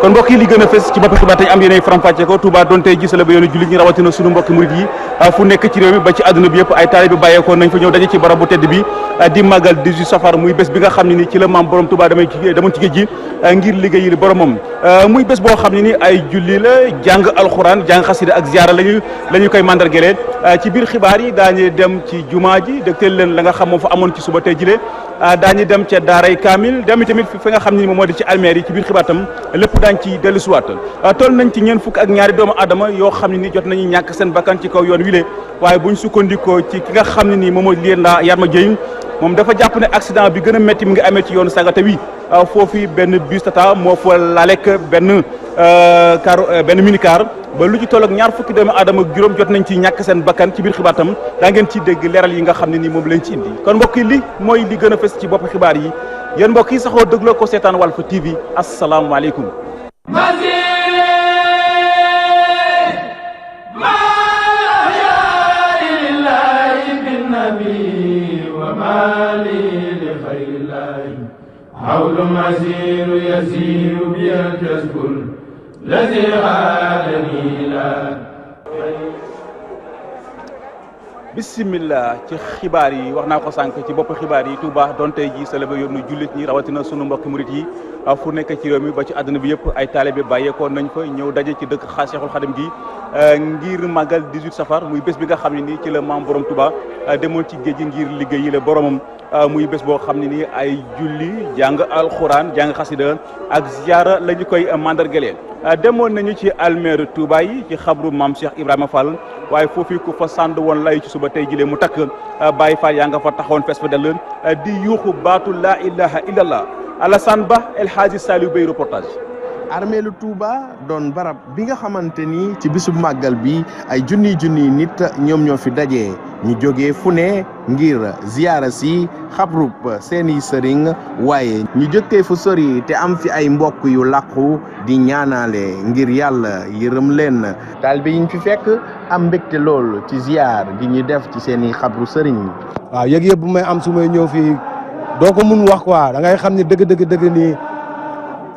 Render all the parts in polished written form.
kon mbokk yi li gën a fës ci bopp xibaar tey am yéenay faram-fàcce ko Touba doon tey gisale ba yoonu jullit ñi rawatina sunu mbokki murit yi fu nekk ci réew mi ba ci àdduna bi yëpp ay taalibe bi bàyyeekoo nañ fa ñëw daje ci barab bu tedd bi di màggal 18 safar muy bés bi nga xam ne ni ci la maam borom Touba demoon ci géej gi ngir liggéeyal boromam muy bés boo xam ne ni ay julli la jàng alxuraan jàng xasida ak ziyaara lañu koy mandargelee ci biir xibaar yi daañu dem ci jumaa ji dégteel leen la nga xam moom fa amoon ci suba tey jile daañu dem ca daaray kaamil dem tamit fi nga xam ne ni moom moo di ci almeer yi ci biir xibaar tam lépp daañ ci dellu siwaat toll nañ ci ñeen fukk ak ñaari doomu aadama yoo xam ne ni jot nañu ñàkk seen bakkan ci kaw yoon wile waaye buñ sukkandikoo ci ki nga xam ne nii moom moo leen daa Yarma Dieng moom dafa jàpp ne accident bi gën a métti mi ngi amee ci yoonu Sagata wi foofu benn bus Tata moo fa laalek benn minicar ba lu ci toll ak ñaar fukki doomu aadama ak juróom jot nañ ci ñàkk seen bakkan ci biir xibaar tam daa ngeen ci dégg leeral yi nga xam ne nii moom lañ ci indi kon mbokk yi li mooy li gën a fës ci bopp xibaar yi yéen mbokk yi saxoo dégloo ko seetaan Walf TV asalaamaaleykum حول مسير يسير بي الجسد الذي غادني إلى bismillah ci xibaar yi wax naa ko sànq ci bopp xibaar yi Touba doon tey ji célébrer yoonu jullit ñi rawatina sunu mbokki murit yi fu nekk ci réew mi ba ci àdduna bi yëpp ay taalibe bàyyeekoo nañ fa ñëw daje ci dëkk Cheikhul Khadim gi ngir màggal 18 safar muy bés bi nga xam ne nii ci la maam borom Touba demoon ci géej gi ngir liggéey yi la boromam muy bés boo xam ne nii ay julli jàng alxuraan jàng xasida ak ziyaara la ñu koy mandargalee demoon nañu ci almeer Touba yi ci xabru maam Cheikh Ibrahima Fall waaye foofu ku fa sànd woon lay ci suba tey jilee mu takk Baye Fall yaa nga fa taxawoon fees fa dell di yuuxu baatu laa ilaha illallah Alassane Ba El Hadji Saliou Bey reportage. armeelu Touba doon barab bi nga xamante ni ci bisub màggal bi ay junniy nit ñoom ñoo fi daje ñu jógee fu ne ngir ziyaara si xabrub seeni sëriñ waaye ñu jëkkee fu sori te am fi ay mbokk yu làqu di ñaanaale ngir yàlla yërëm leen taalibe yi ñu fi fekk am mbégte lool ci ziyaar gi ñu def ci seeni xabru sëriñ. waaw yëg-yëg bu may am su may ñëw fii doo ko mun wax quoi da ngay xam ni dëgg nii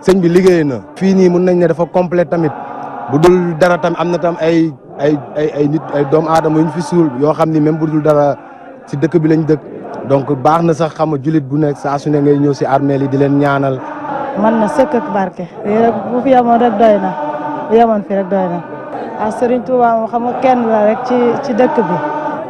sëñ bi liggéey na. fii nii mun nañ ne dafa complet tamit bu dul dara tam am na tam ay nit ay doomu aadama yu ñu fi suul yoo xam ni même bu dul dara si dëkk bi lañ dëkk donc baax na sax xam nga jullit bu nekk saa su ne ngay ñëw si armeel yi di leen ñaanal. man na sëkk ak barke. bu fi yemoon rek doy na bu yemoon fi rek doy na. ah Serigne Touba moom xam nga kenn la rek ci dëkk bi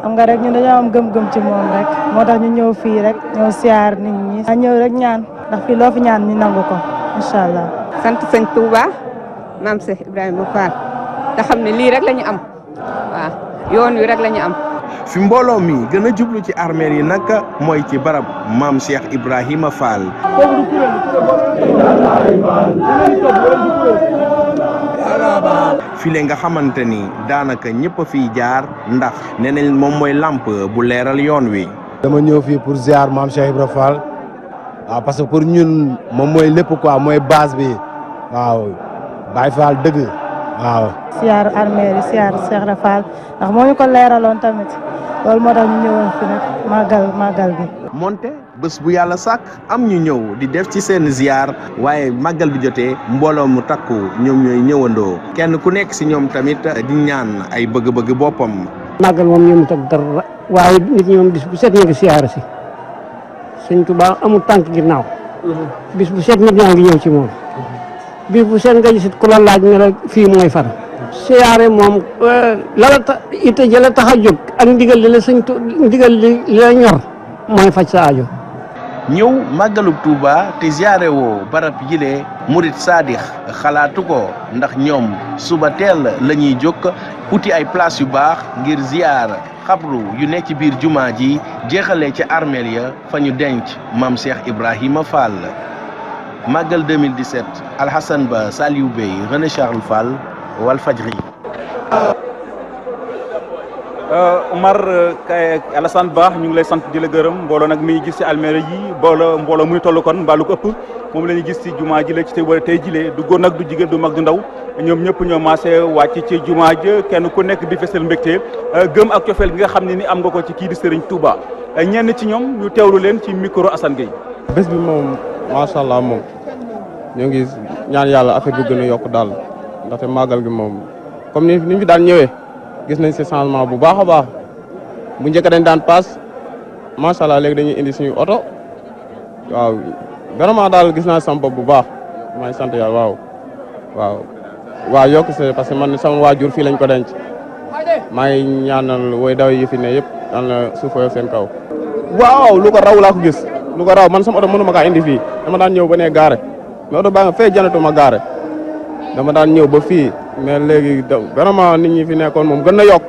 xam nga rek ñun dañoo am gëm-gëm ci moom rek moo tax ñu ñëw fii rek ñëw siyaar nit ñi. a ñëw rek ñaan ndax fii loo fi ñaan ñu nangu ko. incha allah sant sëñ Touba maam Cheikh Ibrahima Fall te xam ne lii rek la ñu am waaw yoon wi rek la ñu am. fi mbooloo mi gën a jublu ci armeel yi nag mooy ci barab maam Cheikh Ibrahima Fall. file nga xamante ni daanaka ñëpp a fiy jaar ndax nee nañ moom mooy lamp bu leeral yoon wi. dama ñëw fii pour ziar maam Cheikh Ibrahima Fall. waaw parce que pour ñun moom mooy lépp quoi mooy base bi waaw Baye Fall dëgg waaw. siyaar armeel yi siyaar Cheikh Ibra Fall ndax moo ñu ko leeraloon tamit loolu moo tax ñu ñëwoon fi nag màggal gi. monte bés bu yàlla sàkk am ñu ñëw di def ci seen ziar waaye màggal bi jotee mbooloo mu takku ñoom ñooy ñëwandoo kenn ku nekk si ñoom tamit di ñaan ay bëgg-bëgg boppam. màggal moom ñoom tak dara waaye nit ñi moom bis bu set ñu ngi siyaar si. sëñ Touba amul tànk ginnaaw bis bu set nit ñaa ngi ñëw ci moom bis bu set nga gisit ku la laaj ne la fii mooy fan siyaare moom lala ite jëla tax a jóg ak ndigal li la ndigal li la ñor mooy faj sa aajo. ñëw màggalub Touba te ziyaare woo barab yile murit saadix xalaatu ko ndax ñoom suba teel la ñuy jóg uti ay place yu baax ngir ziyaar xabru yu nekk ci biir jumaa ji jeexalee ca armeel ya fa ñu denc maam Cheikh Ibrahima Fall. màggal 2017 Alhassane Ba Saliou Bey René Charles Fall Walfadjri. Omar kay Alassane Ba ñu ngi lay sant di la gërëm mbooloo nag mi ngi gis ci almeere yi mbooloo muy toll kon mbaalu ko ëpp moom la ñuy gis ci jumaa ji la ci tey jilee du góor nag du jigéen du mag du ndaw ñoom ñëpp ñoo maasee wàcc ci jumaa ja kenn ku nekk di fesal mbégte gëm ak cofeel gi nga xam ne ni am nga ko ci kii di Serigne Touba ñenn ci ñoom ñu teewlu leen ci micro Assane Gueye. bés bi moom macha allah moom ñoo ngi ñaan yàlla affaire bi gën a yokk daal ndaxte màggal gi moom comme ni ñu fi daan ñëwee gis nañ si changement bu baax a baax bu njëkk dañ daan paas macha allah léegi dañuy indi suñu oto waaw vraiment daal gis naa sama bopp bu baax maa ngi sant yàlla waaw yokk see parce que man sama waajur fii lañ ko denc maa ngi ñaanal woy daw yi fi ne yëpp daan la suufoo seen kaw. waaw lu ko raw laa ko gis lu ko raw man sama oto mënu ma kaa indi fii dama daan ñëw ba ne gaare mais oto baa nga fee janatu ma gaare dama daan ñëw ba fii mais léegi vraiment nit ñi fi nekkoon moom gën na yokk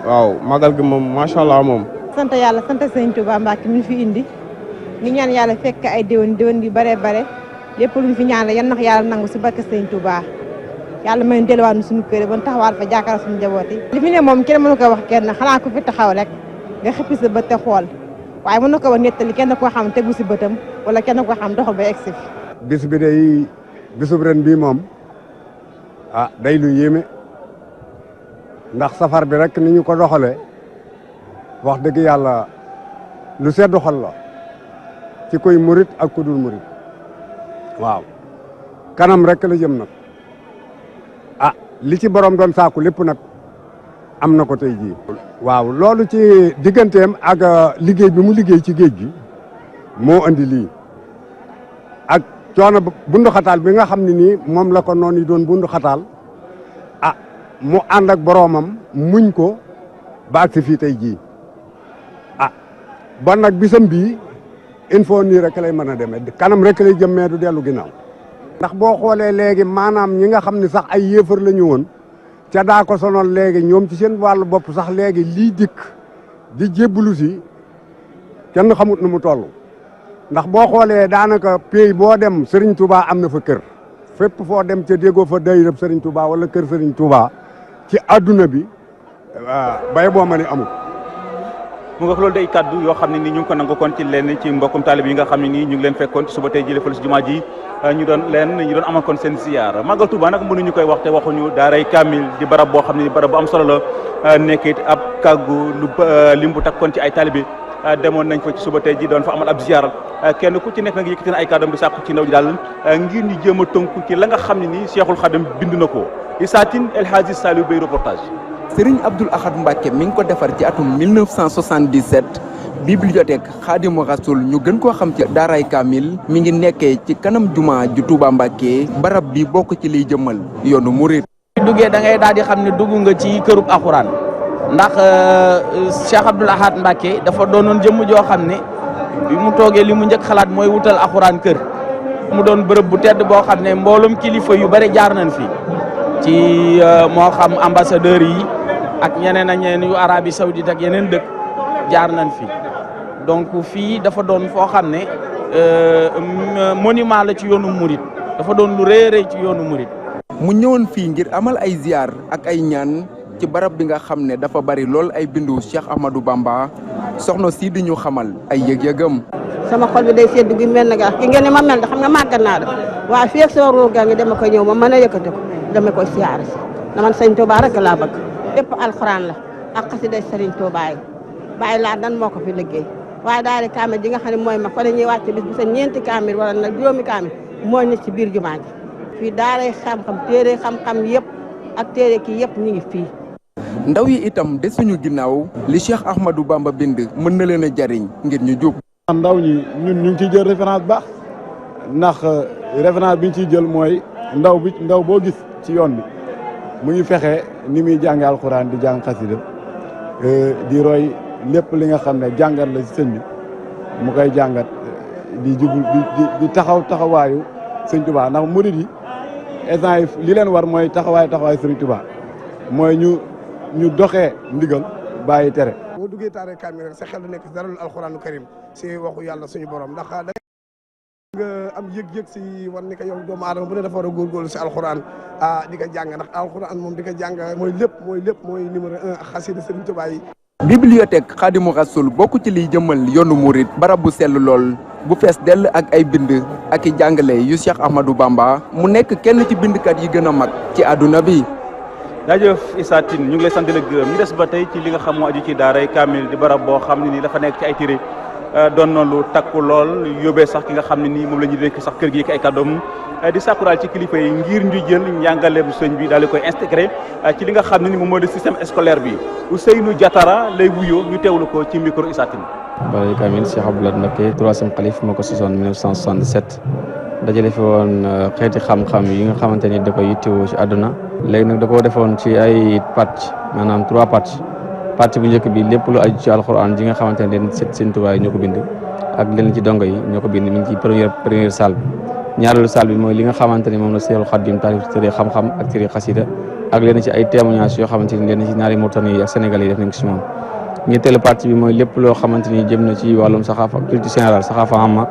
waaw magal gi moom macha allah moom. sant yàlla sant sëñ Touba Mbacke mi fi indi ñu ñaan yàlla fekk ay déwén yu bare bare lépp luñ fi ñaan la yan nax yàlla nangu si barke sëñ Touba yàlla may delluwaat nu suñu kër ba taxawaat fa jàkkaar suñu njaboot yi. li fi ne moom kenn mënu ko wax kenn xanaa ko fi taxaw rek nga xippi sa bët te xool waaye mën na ko wax nettali kenn koo xam tegu si bëtam wala kenn koo xam doxal ba egsi fi. bis bi day bisub ren bii moom day lu yéeme ndax safar bi rek ni ñu ko doxalee wax dëgg yàlla lu seddu xol la ci koy murit ak ku dul murit waaw kanam rek la jëm nag li ci borom doon saaku lépp nag am na ko tey jii. waaw loolu ci digganteem ak liggéey bi mu liggéey ci géej gi moo andi lii ak coono bundu xataal bi nga xam ne nii moom la ko noonu doon bundu xataal mu ànd ak boromam muñ ko ba agsi fii tey jii bon nag bisam bii il faut nii rek lay mën a demee kanam rek lay jëm mais du dellu ginnaaw. ndax boo xoolee léegi maanaam ñi nga xam ne sax ay yéefar la ñu woon ca daa ko sonal léegi ñoom ci seen wàllu bopp sax léegi lii dikk di jébbalu si kenn xamut nu mu toll ndax boo xoolee daanaka pays boo dem Serigne Touba am na fa kër fépp foo dem ca déggoo fa dayrab Serigne Touba wala kër Serigne Touba ci adduna bi bay boo ma ne amul. mu nga loolu day kaddu yoo xam ne nii ñu ngi ko nangu kon ci lenn ci mbokkum taalib yi nga xam ne nii ñu ngi leen fekkoon ci suba tey jëlee fële si jumaa ji ñu doon amal kon seen ziyaar Magal Touba nag mënuñu koy wax te waxuñu daaray Kamil di barab boo xam ne barab bu am solo la nekkit ab kàggu lu lim bu takkoon ci ay taalibe demoon nañ fa ci suba tey ji doon fa amal ab ziyaar kenn ku ci nekk nag yëkkati na ay kàddam di sàkku ci ndaw ji daal ngir ñu jéem a tënku ci la nga xam ne nii Cheikhul Khadim bind na ko Issa Tine El Hadji Saliou Bey reportage. Serigne Abdoul Ahad Mbacke mi ngi ko defar ci atum 1977 bibliothèque Khadimou Rassoul ñu gën koo xam ci daaray Kamil mi ngi nekkee ci kanam juma ju Touba Mbacke barab bi bokk ci liy jëmmal yoonu murid. duggee da ngay daal di xam ne dugg nga ci kërub alxuraan ndax Cheikh Abdoul Ahad Mbacke dafa doonoon jëmm joo xam ne bi mu toogee li mu njëkk xalaat mooy wutal alxuraan kër mu doon bërëb bu tedd boo xam ne mboolum kilifa yu bari jaar nañ fi ci moo xam ambassadeurs yi ak ñeneen ak ñeneen yu Arabie Saoudite ak yeneen dëkk jaar nañ fi donc fii dafa doon foo xam ne monument la ci yoonu murit dafa doon lu rëy rëy ci yoonu murit. mu ñëwoon fii ngir amal ay ziar ak ay ñaan ci barab bi nga xam ne dafa bari lool ay bindu Cheikh Ahmadou Bamba soxna si di ñu xamal ay yëg-yëgam. sama xol bi day seddu gi mel na gaa ki ngeen ne ma mel da xam nga màggat naa da waaye fii ak sama roogaa ngi dama ko ñëw ma mën a yëkkati ko dama koy siyaare si na man sëñ Touba rek laa bëgg lépp alxuraan la ak xasida Sëriñ Touba yi bàyyi laa dan moo ko fi liggéey waaye daal di kaamil ji nga xam ne mooy ma fa la ñuy wàcc bis bu sa ñeenti kaamil wala nag juróomi kaamil mooy ne ci biir jumaa ji fii daaray xam-xam téere xam-xam yëpp ak téere kii yëpp ñu ngi fii. ndaw yi itam de suñu ginnaaw li Cheikh Ahmadou Bamba bind mën na leen a jariñ ngir ñu jub. ndaw ñi ñun ñu ngi ciy jël référence baax ndax référence bi ñu ciy jël mooy ndaw boo gis ci yoon bi mu ngi fexe ni muy jànge alxuraan di jàng xasida di roy lépp li nga xam ne jàngat la ci sëñ bi mu koy jàngat di jublu di taxawaayu sëñ Tuubaa ndax murid yi instant yi li leen war mooy taxawaayu sëñ Tuubaa mooy ñu doxee ndigal bàyyi tere. boo duggee taaree Kamil rek sa xel du nekk si dara lu alxuraanu karim si waxu yàlla suñu borom ndax da nga am yëg-yëg si war ni ko yow doomu aadama bu ne dafa war a góorgóorlu si alxuraan di ko jàng ndax alxuraan moom di ko jàng mooy lépp mooy numéro 1 ak xasida Sëriñ Tuubaa yi. bibliothèque Khadimou Rassoul bokk ci liy jëmmal yoonu murid barab bu sell lool bu fees dell ak ay bind ak i jàngale yu Cheikh Ahmadou Bamba mu nekk kenn ci bindkat yi gën a mag ci àdduna bi. jaajëf Issa Tine ñu ngi lay sant di la gërëm ñu des ba tey ci li nga xam moo aju ci daaray Kamil di barab boo xam ne ni dafa nekk ci ay téere doon na lu takku lool yóbbee sax ki nga xam ne nii moom la ñu dénk sax kër gi ay kàddoom di sàkkuraal ci kilifa yi ngir ñu jël njàngaleem sëñ bi daal di koy intégré ci li nga xam ne ni moom moo di système scolaire bi Ousseynou Diatara lay wuyoo ñu teewlu ko ci micro Issa Tine. Baray Kamil Cheikh Abdoulaye Mbacké 3e xalif moo ko sosoon 1977 dajale fi woon xeeti xam-xam yi nga xamante ni da koy yittewoo ci àdduna léegi nag da koo defoon ci ay pàcc maanaam 3 pàcc bu njëkk bi lépp lu aju ci alxuraan ji nga xamante ne leen Sëñ Tuubaa ñoo ko bind ak leen ci dongo yi ñoo ko bind mi ngi ci première salle bi ñaareelu salle bi mooy li nga xamante ni moom la Seexul Xadiim taalif téere xam-xam ak téere xasida ak leen ci ay témoignages yoo xamante ni leen ci ñaari Mauritanie yi ak Sénégal yi def nañ ko ci moom ñetteelu partie bi mooy lépp loo xamante ni jëm na ci wàllum saxaafa culture générale saxaafa amma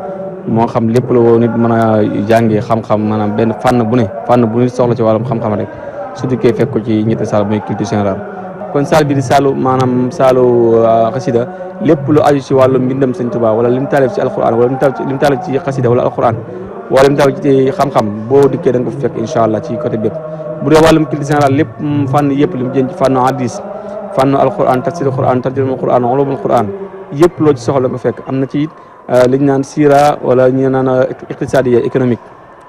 moo xam lépp la woo nit mën a jàngee xam-xam maanaam benn fànn bu nit soxla ci wàllum xam-xam rek su dikkee fekk ko ci ñetti salle mooy culture générale kon salle bi di saalu maanaam saalu xasida lépp lu aju ci wàllu mbindam Sëñ Tuubaa wala lim taalif ci alquran wala lim taalif ci xasida wala alquran wala lim taalif ci xam-xam boo dikkee da nga ko fekk incha allah ci côté bépp bu dee wàllum culture générale lépp fànn yëpp lim jëm ci fànnu hadis fànnu alquran tafsirul quran tarjumul quran ulumul quran yëpp loo ci soxla nga fekk am na ci li ñu naan sira wala ñu naan iqtisadiya économique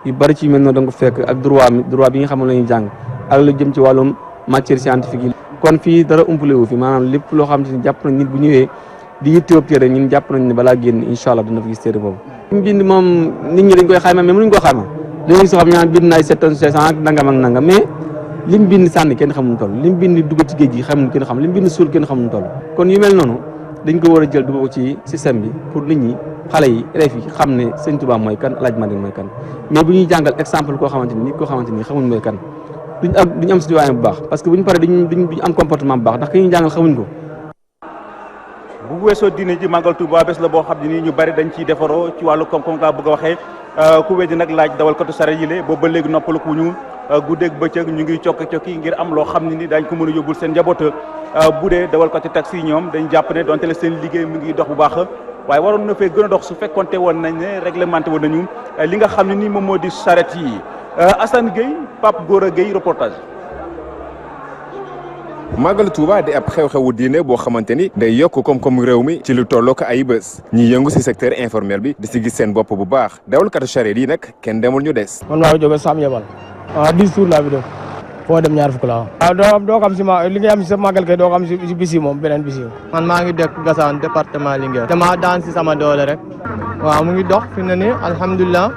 yu bari ci mel noonu da nga ko fekk ak droit bi nga xam ne la ñuy jàng ak lu jëm ci wàllum matière scientifique yi kon fii dara umpale wu fi maanaam lépp loo xam ne jàpp nañ nit bu ñëwee di yittewoo téere ñun jàpp nañ ne balaa génn incha allah dina fa gis téere boobu bind moom nit ñi dañ koy xayma mais mënuñ koo xayma dañuy soo xam ñaan bind na ay 7 tonnes 500 ak nangam ak nangam mais lim bind sànni kenn xamul toll lim bind dugg ci géej gi xamul kenn xam lim bind suul kenn xamul toll kon yu mel noonu dañ ko war a jël dugg ko ci système bi pour nit ñi xale yi élèves yi xam ne Sëñ Tuubaa mooy kan El Hadj Malick mooy kan mais bu ñuy jàngal exemple koo xamante ni nit koo xamante ni xamuñ mooy kan duñ am citoyen bu baax parce que buñ paree duñ am comportement bu baax ndax ki ñuy jàngal xamuñ ko. bu weesoo diine ji màggal Tuuba bés la boo xam ne nii ñu bari dañ ciy defaroo ci wàllu koom-koom kaa bëgg a waxee ku weddi nag laaj dawalkatu sareet yi le boobu ba léegi noppalu ku ñu guddeeg bëccëg ñu ngi cokki ngir am loo xam ne ni dañ ko mën a yóbbul seen njaboot bu dee dawalkatu taxi yi ñoom dañ jàpp ne donte le seen liggéey mu ngi dox bu baax waaye waroon na fee gën a dox su fekkonte woon nañ ne réglementé woon nañu li nga xam ne nii moom moo di sareet yi Assane Gueye Pape Gora Gueye reportage. Màggal Touba di ab xew-xewu diine boo xamante ni day yokk koom-koom réew mi ci lu tolloo ko ay bés ñi yëngu si secteur informel bi di si gis seen bopp bu baax dawalkatu charrette yi nag kenn demul ñu des. man maa ngi jóge Sam Yabal. 10 jours laa fi def foo dem ñaar fukk la doo xam si li nga am si sa màggal kay doo xam si bis yi moom beneen bis yi. man maa ngi dëkk Gassane département Linguère. dama daan si sama doole rek. waaw mu ngi dox fi mu ne nii alhamdulilah.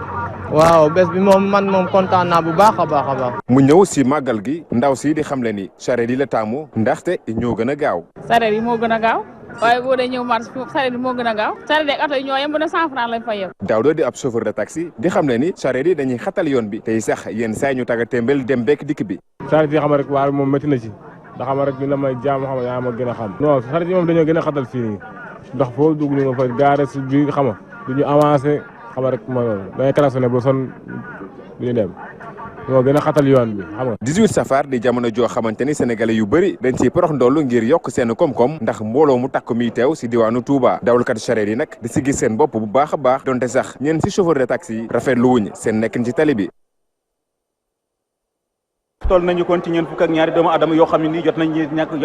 waaw bés bi moom man moom kontaan naa bu baax a baax a baax. mu ñëw si màggal gi ndaw si di xamle ni charrette yi la taamu ndaxte ñoo gën a gaaw. charrette yi moo gën a gaaw waaye boo dee ñëw marché charrette yi moo gën a gaaw charrette ak oto yi ñoo yem bu ne 100 francs lañ fay yem. Daawda di ab chauffeur de taxi di xamle ni charrette yi dañuy xatal yoon bi tey sax yenn saa ñu tagga témbel dem bekk dikk bi. charrette yi xam rek waaye moom métti na ci ndax xam rek ñu la may jaam xam yaa ma gën a xam. non charrette yi moom dañoo gën a xatal fii nii ndax foo dugg ñu nga fa gaare si bi xam nga du ñu avancé xam rek mooy loolu dañuy klaxonné ba son du ñu dem ñoo gën a xatal yoon bi xam nga. 18 safar di jamono joo xamante ni sénégalais yu bëri dañ ciy porox ndollu ngir yokk seen koom-koom ndax mbooloo mu takk mi teew si diwaanu Touba dawalkat charrette yi nag di si gis seen bopp bu baax a baax donte sax ñeen si chauffeur de taxi yi rafetlu wuñ seen nekkin ci tali bi. toll nañu kon ci ñeent fukk ak ñaari doomu adama yoo xam ne nii jot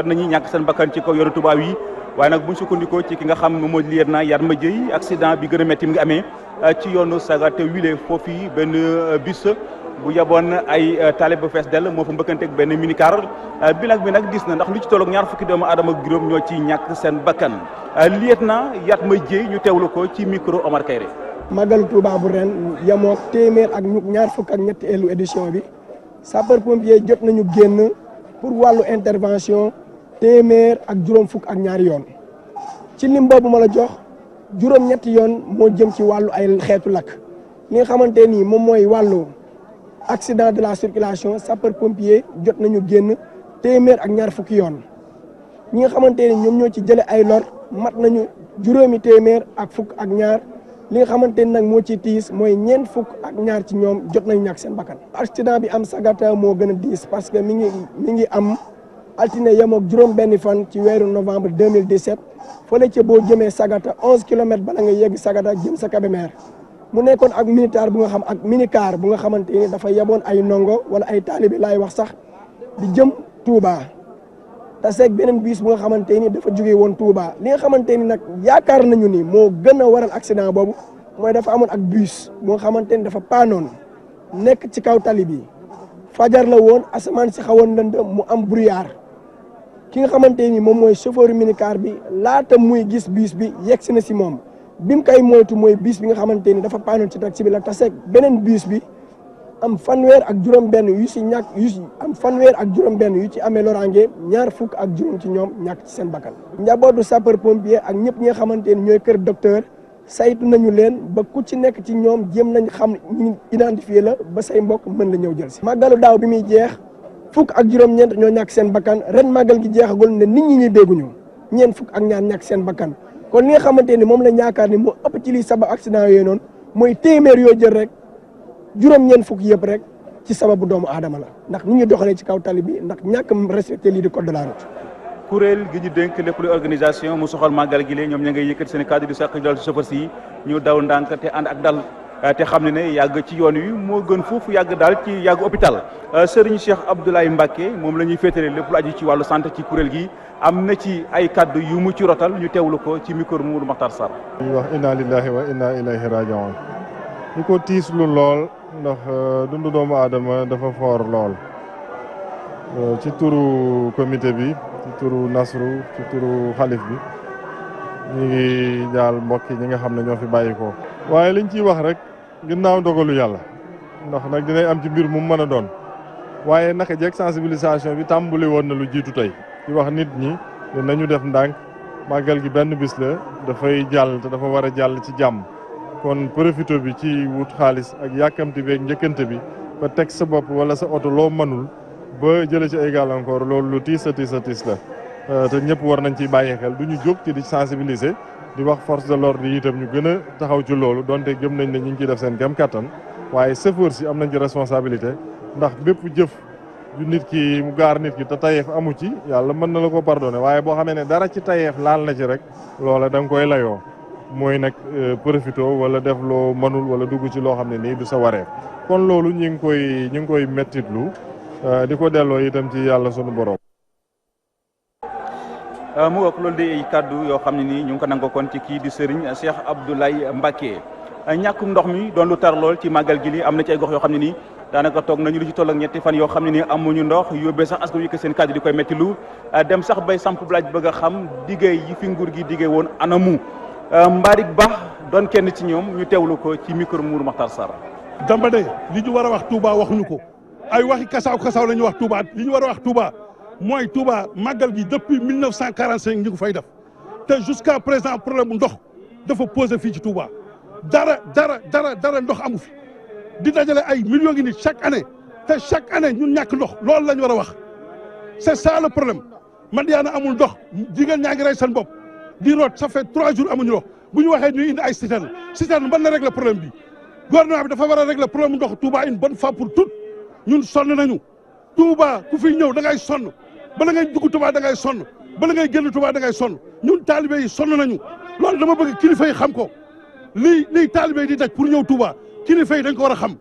nañu ñàkk seen bakkan ci kaw yoonu Touba yi waaye nag buñ sukkandikoo ci ki nga xam moom moo lieutenant Yatma Dieye accident bi gën a métti mi ngi amee ci yoonu Saga te wile foofu benn bus bu yaboon ay talib bu fees dell moo fa mbëkkanteeg benn minicar bilan bi nag gis na ndax lu ci tolloog ñaar fukki doomu adama ak juróom ñoo ci ñàkk seen bakkan lieutenant Yatma Dieye ñu teewlu ko ci micro Omar Kayre. Màggalu Touba bu ren yemook téeméer ak ñaar fukk ak ñetti elu édition bi sapeur pompier jot nañu génn pour wàllu intervention téeméer ak juróom fukk ak ñaari yoon ci lim boobu ma la jox juróom-ñetti yoon moo jëm ci wàllu ay xeetu lakk li nga xamante ni moom mooy wàllu accident de la circulation sapeur pompier jot nañu génn téeméer ak ñaar fukki yoon ñi nga xamante ni ñoom ñoo ci jële ay lor mat nañu juróomi téeméer ak fukk ak ñaar li nga xamante ni nag moo ci tiis mooy ñeent fukk ak ñaar ci ñoom jot nañu ñàkk seen bakkan. accident bi am Sagata moo gën a diis parce que mi ngi am altine yemook juróom benn fan ci weeru novembre 2017 fële ca boo jëmee Sagata 11 kilomètres bala nga yegg Sagata jëm sa Kébémer mu nekkoon ak minicar bu nga xam ak minicar bu nga xamante ni dafa yeboon ay ndongo wala ay taalibe laay wax sax di jëm Touba taseeg beneen bus bu nga xamante ni dafa jógee woon Touba li nga xamante ni nag yaakaar nañu ni moo gën a waral accident boobu mooy dafa amoon ak bus bu nga xamante ni dafa paanoon nekk ci kaw tali bi fajar la woon asamaan si xawoon lëndëm mu am brouillard ki nga xamante ni moom mooy chauffeur minicar bi laata muy gis bus bi yegg si na si moom bi mu koy moytu mooy bus bi nga xamante ni dafa paanoon ci taxi bi la taseeg beneen bus bi am fanweer ak juróom-benn yu ci amee loraange ñaar fukk ak juróom ci ñoom ñàkk ci seen bakkan. njabootu sapeur pompier ak ñëpp ñi nga xamante ni ñooy kër docteur saytu nañu leen ba ku ci nekk ci ñoom jéem nañ xam ñu identifier la ba say mbokk mën la ñëw jël si. màggalu daaw bi muy jeex fukk ak juróom-ñeent ñoo ñàkk seen bakkan ren màggal gi jeexagul ne nit ñi ñuy dégguñu ñeent fukk ak ñaar ñàkk seen bakkan kon li nga xamante ni moom la ñaakaar ni moo ëpp ci liy sabab accident yooyu noonu mooy téeméer yoo jël rek. juróom-ñeent fukk yëpp rek ci sababu doomu aadama la ndax ni ñu doxalee ci kaw tali bi ndax ñàkk respecté lii di code de la route. kuréel gi ñu dénk lépp luy organisation mu soxal màggal gi ñoom ña ngay yëkkati seen kàddu di sàq dal ci chauffeur si ñu daw ndànk te ànd ak dal te xam ne yàgg ci yoon wi moo gën foofu yàgg daal ci yàgg hôpital. Serigne Cheikh Abdoulaye Mbacké moom la ñuy féetale lépp lu aju ci wàllu santé ci kuréel gi am na ci ay kàddu yu mu ci rotal ñu teewlu ko ci micro Moudou Makhtar Sarr. ñuy wax inna lillahi wa inna ilayhi raji'un ñu ko tiislu lool ndax dundu doomu aadama dafa foor lool ci turu comité bi ci turu Nasru ci turu xalif bi ñu ngi jaal mbokk yi ñi nga xam ne ñoo fi bàyyi ko waaye liñ ciy wax rek ginnaaw dogalu yàlla ndax nag dinay am ci mbir mu mën a doon waaye naka jekk sensibilisation bi tàmbali woon na lu jiitu tey di wax nit ñi nañu def ndànk màggal gi benn bis la dafay jàll te dafa war a jàll ci jàmm kon profito bi ci wut xaalis ak yàkkamti beeg njëkkante bi ba teg sa bopp wala sa oto loo mënul ba jële ci ay gàllankoor loolu lu tiis a tiis la te ñëpp war nañ ciy bàyyi xel du ñu jóg ci di sensibiliser di wax force de l'ordre yi itam ñu gën a taxaw ci loolu donte gëm nañ ne ñu ngi ciy def seen kem kattan waaye chauffeur si am nañ ci responsabilité ndax bépp jëf ju nit ki mu gaar nit ki te tayeef amu ci yàlla mën na la ko pardonné waaye boo xamee ne dara ci tayeef laal na ci rek loola da nga koy layoo mooy nag profito wala def loo mënul wala dugg ci loo xam ne nii du sa wareef kon loolu ñu ngi koy mettitlu di ko delloo itam ci yàlla sunu borom. mu wax loolu di kàddu yoo xam ne nii ñu ngi ko nangoo kon ci kii di Serigne Cheikh Abdoulaye Mbacké ñàkkum ndox mi doon lu tar lool ci màggal gi li am na ci ay gox yoo xam ne nii daanaka toog nañu lu ci toll ak ñetti fan yoo xam ne nii amuñu ndox yóbbee sax askan wi yëkkat seen kàddu di koy metti lu dem sax bay samp laaj bëgg a xam diggéey yi fi nguur gi diggéey woon anamu Mbarik Ba doon kenn ci ñoom ñu teewlu ko ci micro Mourou Makhtar Sarr. damba de li ñu war a wax Touba waxuñu ko ay waxi kasaaw la ñu wax Touba li ñu war a wax Touba mooy Touba màggal gi depuis 1945 ñu ko fay def te jusqu'à présent problème mu ndox dafa posé fii ci Touba dara ndox amu fi di dajale ay millions ngi nit chaque année te chaque année ñun ñàkk ndox loolu la ñu war a wax c'est ça le problème Madiyana amul ndox jigéen ñaa ngi rey seen bopp di root ça fait 3 jours amuñu ndox bu ñu waxee ñu indi ay citerne mën na régler problème bi gouvernement bi dafa war a régler problème ndox Touba une bonne fois pour toutes ñun sonn nañu Touba ku fiy ñëw da ngay sonn bala ngay dugg Touba da ngay sonn bala ngay génn Touba da ngay sonn ñun taalibe yi sonn nañu loolu dama bëgg kilifa yi xam ko lii taalibe yi di daj pour ñëw Touba kilifa yi dañ ko war a xam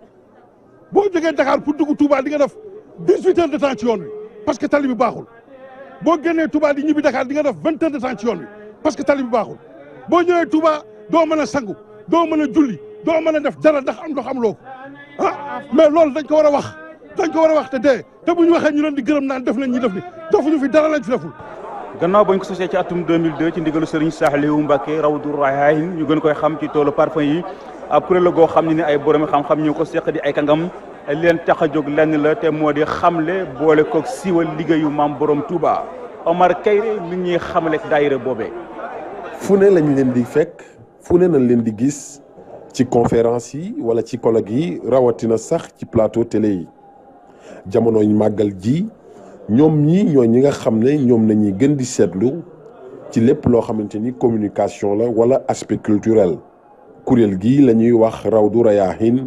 boo jógee Dakar pour dugg Touba di nga def 18 heures de temps ci yoon bi parce que tali bi baaxul boo génnee Touba di ñibbi Dakar di nga def 20 heures de temps ci yoon bi parce que tali bi baaxul boo ñëwee Touba doo mën a sangu doo mën a julli doo mën a def dara ndax am ndox amuloo ko mais loolu dañ ko war a wax te bu ñu waxee ñu leen di gërëm naan def nañ ñi def ni defuñu fi dara lañ fi deful. gannaaw bañ ko sosee ci atum 2002 ci ndigalu Serigne Saliou Mbacké Rawdu Rayaahin ñu gën koy xam ci toolu parfum yi ab kuréel la goo xam ne ni ay borom xam-xam ñu ko seq di ay kàngam leen tax a jóg lenn la te moo di xamle boole koog siiwal liggéeyu maam borom Touba Omar Kayre mi ñuy xamale daayira boobee. fu ne lañ leen di fekk fu ne nañ leen di gis ci conférence yi wala ci colloque yi rawatina sax ci plateau télé yi jamono ñu màggal ji ñoom ñi nga xam ne ñoom nañuy gën di seetlu ci lépp loo xamante ni communication la wala aspect culturel kuréel gi la ñuy wax Rawdu Rayaahin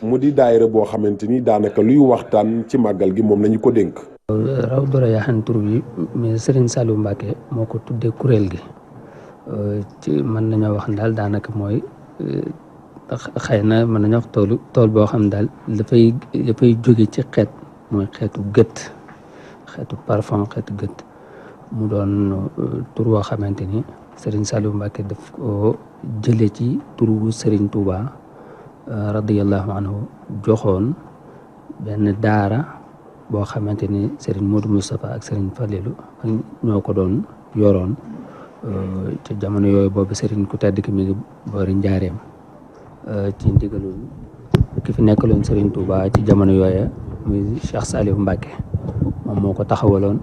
mu di daayira boo xamante ni daanaka luy waxtaan ci màggal gi moom lañu ko dénk. Rawdu Rayaahin tur bi mais Serigne Saliou Mbacké moo ko tuddee kuréel gi ci mën nañoo wax daal daanaka mooy xëy na mën nañoo wax tool boo xam daal dafay jóge ci xeet mooy xeetu gët xeetu parfum xeetu gët mu doon tur woo xamante ni Serigne Saliou Mbacké daf ko jële ci turu Serigne Touba radiyallahu anhu joxoon benn daara boo xamante ni Serigne Modou Moustapha ak Serigne Falilou ñoo ko doon yoroon ci jamono yooyu boobu Serigne ku tedd ki mi ngi boori Njaareem ci ndigalul ki fi nekkaloon Serigne Touba ci jamono yooya muy Cheikh Saliou Mbacké moom moo ko taxawaloon.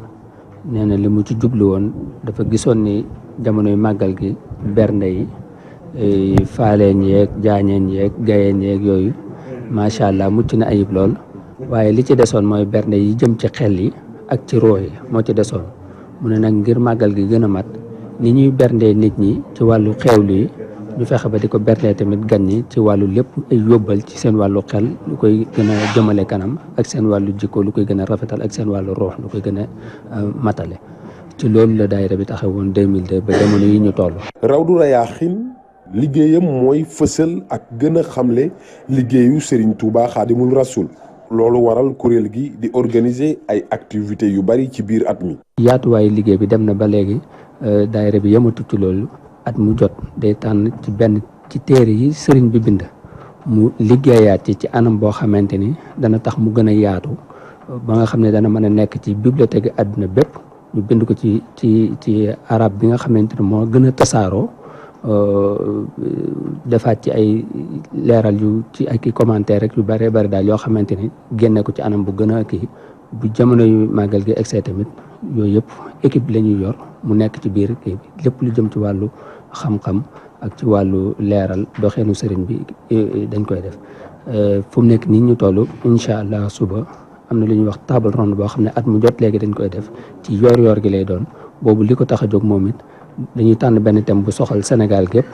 nee na li mu ci jublu woon dafa gisoon ni jamonoy màggal gi bernde yi faaleen yeeg jaañeen yeeg gayeen yeeg yooyu macha allah mucc na ayib lool waaye li ci desoon mooy bernde yi jëm ci xel yi ak ci roo yi moo ci desoon mu ne nag ngir màggal gi gën a mat ni ñuy berndee nit ñi ci wàllu xewlu yi ñu fexe ba di ko berndee tamit gan ñi ci wàllu lépp ay yóbbal ci seen wàllu xel lu koy gën a jëmale kanam ak seen wàllu jikko lu koy gën a rafetal ak seen wàllu roox lu koy gën a matale ci loolu la daayira bi taxawoon 2002 ba jamono yi ñu toll. Rawdu Rayaahin liggéeyam mooy fësal ak gën a xamle liggéeyu Serigne Touba Xaadimul Rasul loolu waral kuréel gi di organiser ay activités yu bari ci biir at mi. yaatuwaayu liggéey bi dem na ba léegi daayira bi yematu ci loolu. at mu jot day tànn ci benn ci téere yi sëriñ bi bind mu liggéeyaat ci anam boo xamante ni dana tax mu gën a yaatu ba nga xam ne dana mën a nekk ci bibliothèque àdduna bépp ñu bind ko ci arab bi nga xamante ni moo gën a tasaaroo defaat ci ay leeral yu ci ay commentaire rek yu bëree bëri daal yoo xamante ni génne ko ci anam bu gën a kii bu jamono yu màggal gi egg tamit yooyu yëpp équipe la ñuy yor mu nekk ci biir kii bi lépp lu jëm ci wàllu xam-xam ak ci wàllu leeral doxeenu sëriñ bi dañ koy def fu mu nekk nii ñu toll incha allah suba am na lu ñuy wax table ronde boo xam ne at mu jot léegi dañ koy def ci yoor-yoor gi lay doon boobu li ko tax a jóg moom it dañuy tànn benn thème bu soxal Sénégal gépp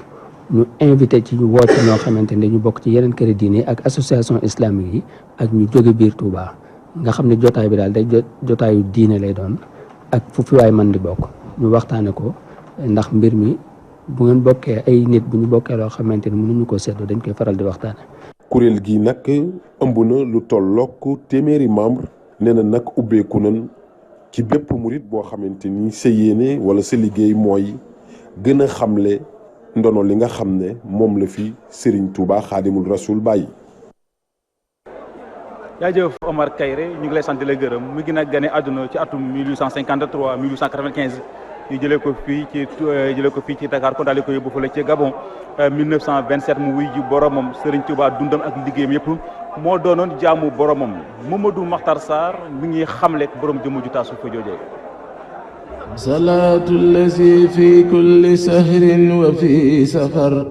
ñu invité ci ñu woote ñoo xamante ne dañu bokk ci yeneen këri diine ak association islamique yi ak ñu jóge biir Touba nga xam ne jotaay bi daal day jotaayu diine lay doon ak fu fi waay man di bokk ñu waxtaane ko ndax mbir mi bu ngeen bokkee ay nit bu ñu bokkee loo xamante ni mënuñu ko seddoo dañ koy faral di waxtaane kuréel gi nag ëmb na lu tollook téeméeri membre nee na nag ubbeeku nañ ci bépp murit boo xamante ni sa yéene wala sa liggéey mooy gën a xamle ndono li nga xam ne moom la fi Serigne Touba Xaadimul Rasul bàyyi. jaajëf Omar Kayre ñu ngi lay sant di la gërëm mu ngi nag gane àdduna ci atum 1853 1895 ñu jëlee ko fii ci Dakar kon daal di ko yóbbu fële ci Gabon 1927 mu wuy ji boromam Serigne Touba dundam ak liggéeyam yëpp moo doonoon jaamu boromam Mamadou Makhtar Sarr mi ngi xamle borom jëmm ju taasu fa joojee. salaatu lazi fi kulli sahrin wa fi safar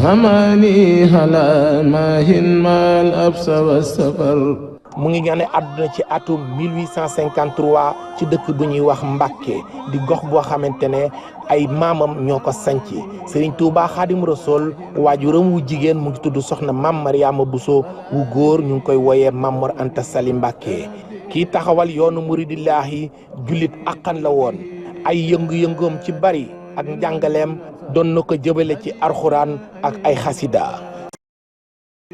hamani hala mahin mal absa wa safar. mu ngi gane àdduna ci atum 1853 ci dëkk bu ñuy wax Mbàkke di gox boo xamante ne ay maamam ñoo ko sanc Serigne Touba Xaadim Rasul waajuram wu jigéen mu ngi tudd soxna Mam Mariama Bousso wu góor ñu ngi koy woyee Mam Mor Anta Sali Mbàkke kii taxawal yoonu muridillaahi jullit akkan la woon ay yëngu-yëngoom ci bari ak njàngaleem doon na ko jëbale ci arxuraan ak ay xasida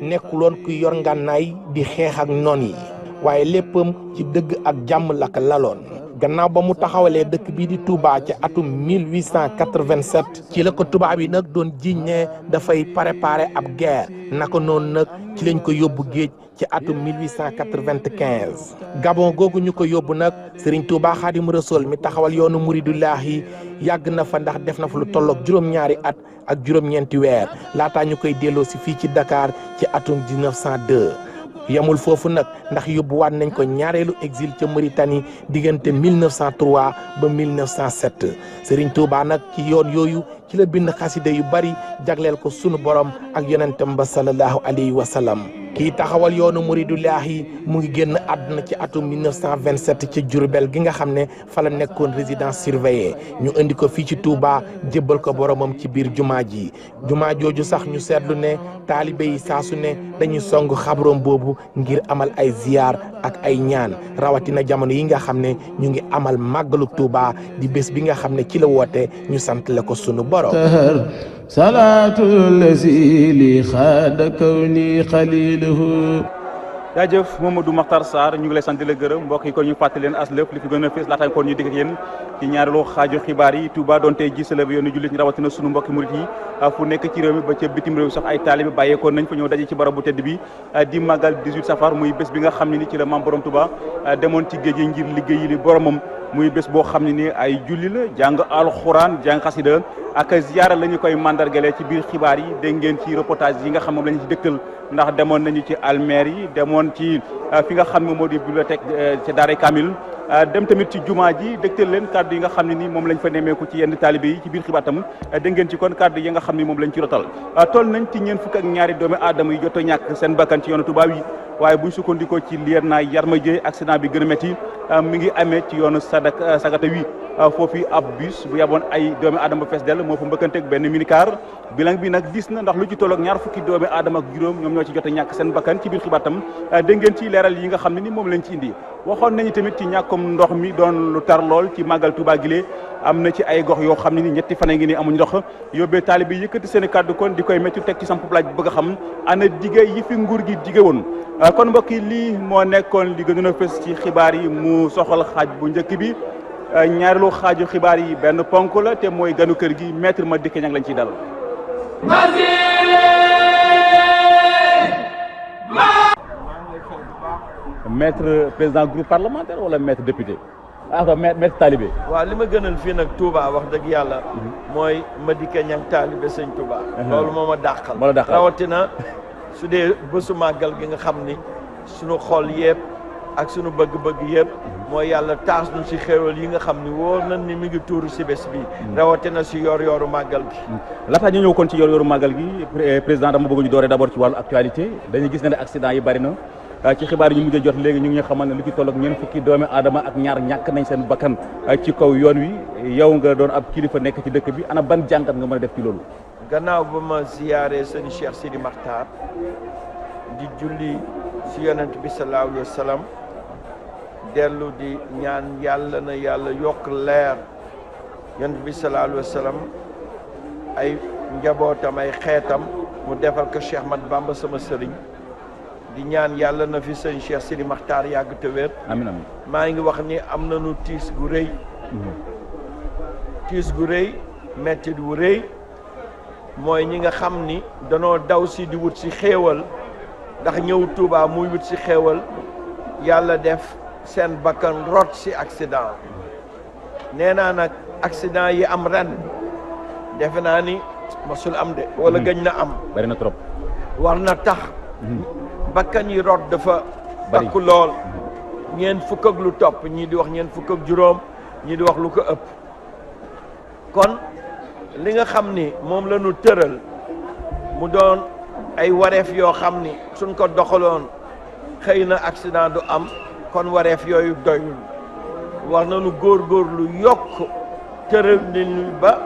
nekkuloon ku yor ngànnaay di xeex ak noon yi waaye léppam ci dëgg ak jàmm la ko laloon gannaaw ba mu taxawalee dëkk bii di Touba ci atum 1887 ci la ko tubaab yi nag doon jiiñ ne dafay préparer ab guerre naka noonu nag ci lañ ko yóbbu géej ci atum 1895 Gabon googu ñu ko yóbbu nag Serigne Touba Xaadim Rasul mi taxawal yoonu muridulaahi yàgg na fa ndax def na fa lu tolloog juróom-ñaari at ak juróom-ñeenti weer laataa ñu koy delloo si fii ci Dakar ci atum 1902 yemul foofu nag ndax yóbbuwaat nañ ko ñaareelu exil ca Mauritanie diggante 1903 ba 1907 Serigne Touba nag ci yoon yooyu ci la bind xasida yu bari jagleel ko sunu borom ak yonentam ba sallallahu alayhi wa sallam kii taxawal yoonu muridulaahi mu ngi génn àdduna ci atum 1927 ci Diourbel gi nga xam ne fa la nekkoon résidence surveillée ñu indi ko fii ci Touba jébbal ko boromam ci biir jumaa ji jumaa jooju sax ñu seetlu ne taalibe yi saasu ne dañuy song xabroom boobu ngir amal ay ziyaar ak ay ñaan rawatina jamono yi nga xam ne ñu ngi amal màggalu Touba di bés bi nga xam ne ci la woote ñu sant la ko sunu borom salaatu lazi li xaada kawni xaliluhu jaajëf Mamadou Makhtar Sarr ñu ngi lay sant di la gërëm mbokk yi kon ñu fàttali leen as lépp li fi gën a fees laata kon ñu dikk ak yéen ci ñaareelu xaaju xibaar yi Touba doon tey gis la ba yoonu jullit ñi rawatina sunu mbokki murit yi fu nekk ci réew mi ba ca bitim réew sax ay taalibe bàyyeekoon nañ fa ñëw daje ci barab bu tedd bi di màggal 18 safar muy bés bi nga xam ne ni ci la maam borom Touba demoon ci géej gi ngir liggéey li boromam muy bés boo xam ne ni ay julli la jàng alxuraan jàng xasida ak ziyaara la ñu koy mandargale ci biir xibaar yi dégg ngeen ci reportage yi nga xam moom la ñu ci dëkkal ndax demoon nañu ci almeer yi demoon ci fi nga xam ne moo di bibliothèque ci Daaray Kamil dem tamit ci jumaa ji dégtal leen kàddu yi nga xam ne ni moom lañ fa nemmeeku ci yenn taalibe yi ci biir xibaar tam dégg ngeen ci kon kàddu yi nga xam ne moom lañ ci rotal toll nañ ci ñeen fukk ak ñaari doomi aadama yi jot a ñàkk seen bakkan ci yoonu Touba yi waaye buñ sukkandikoo ci lier naa Yarma Dieye accident bi gën a métti mi ngi amee ci yoonu Sagata wi foofu ab bus bu yaboon ay doomi aadama fees dell moo fa mbëkkanteeg benn minicar bilan bi nag diis na ndax lu ci tolloog ñaar fukki doomi aadama ak juróom ñoom ñoo ci jot a ñàkk seen bakkan ci biir xibaar tam dégg ngeen ci leeral yi nga xam ne ni moom lañ ci indi waxoon nañu tamit ci ñàkkum ndox mi doon lu tar lool ci màggal Touba gile am na ci ay gox yoo xam ne ni ñetti fan ngi ni amuñ ndox yóbbee taalibe yi yëkkati seen i kàddu kon di koy métti teg ci samp laaj bëgg a xam ana dige yi fi nguur gi dige woon kon mbokk yi lii moo nekkoon li gënoon a fës ci xibaar yi mu soxal xaaj bu njëkk bi ñaareelu xaaju xibaar yi benn ponk la te mooy ganu kër gi maître Madické Niang lañ ciy dalal. maître président groupe parlementaire wala maître député maître talibé. waaw li ma gënal fii nag Touba wax dëgg yàlla mooy Madické Niang talibé sëñ Touba. loolu moo ma dàqal. rawatina su dee bésu màggal gi nga xam ni sunu xol yëpp ak sunu bëgg-bëgg yëpp mooy yàlla taas nu si xéewal yi nga xam ni wóor nañ ni mi ngi tuuru si bés bi rawatina si yor-yoru màggal gi. laataa ñu ñëw kon ci yor-yoru màggal gi président dama bëgg ñu dooree d'abord ci wàllu actualité dañuy gis ne accident yi bari na ci xibaar yi ñu mujjee jot léegi ñu ngi xamal ne lu ci toll ak ñeent fukki doomi aadama ak ñaar ñàkk nañ seen bakkan ci kaw yoon wi yow nga doon ab kilifa nekk ci dëkk bi ana ban jàngat nga mën a def ci loolu. gannaaw ba ma ziyaare sëñ Cheikh Sidi Makhtar di julli si yonent bi sallallahu alayhi wa sallam dellu di ñaan yàlla na yàlla yokk leer yonent bi sallallahu alayhi wa sallam ay njabootam ay xeetam mu defal ko Cheikh Ahmad Bamba sama sëriñ di ñaan yàlla na fi sëñ Cheikh Sidi Makhtar yàgg te wér. amiin amiin maa ngi wax ni am nañu tiis gu rëy. tiis gu rëy mettit wu rëy mooy ñi nga xam ni danoo daw si di wut si xéewal ndax ñëw Touba muy wut si xéewal yàlla def seen bakkan rot si accident nee naa nag accident yi am ren defe naa ni masul am de wala gëj na am bari na trop war na tax bakkan yi rot dafa takku lool ñeent fukk ak lu topp ñii di wax ñeent fukk ak juróom ñii di wax lu ko ëpp kon li nga xam ni moom la ñu tëral mu doon ay wareef yoo xam ni suñ ko doxaloon xëy na accident du am kon wareef yooyu doyul war nañu góorgóorlu yokk tëral ni ba